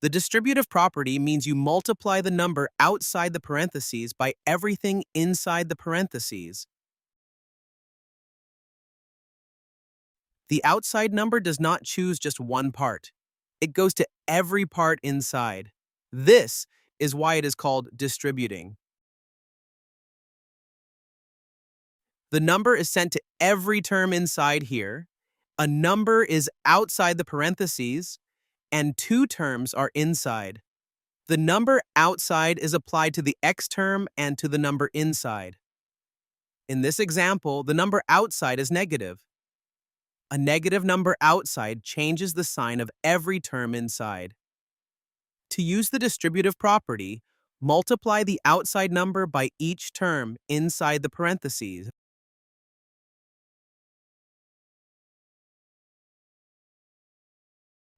The distributive property means you multiply the number outside the parentheses by everything inside the parentheses. The outside number does not choose just one part. It goes to every part inside. This is why it is called distributing. The number is sent to every term inside here. A number is outside the parentheses, and two terms are inside. The number outside is applied to the x term and to the number inside. In this example, the number outside is negative. A negative number outside changes the sign of every term inside. To use the distributive property, multiply the outside number by each term inside the parentheses.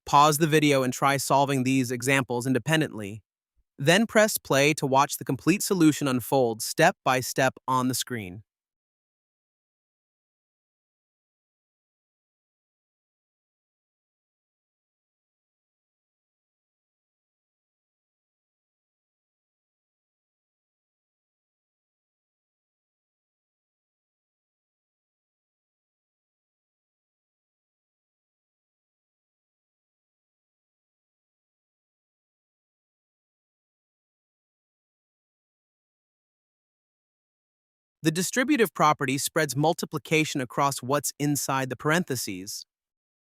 Pause the video and try solving these examples independently. Then press play to watch the complete solution unfold step by step on the screen. The distributive property spreads multiplication across what's inside the parentheses.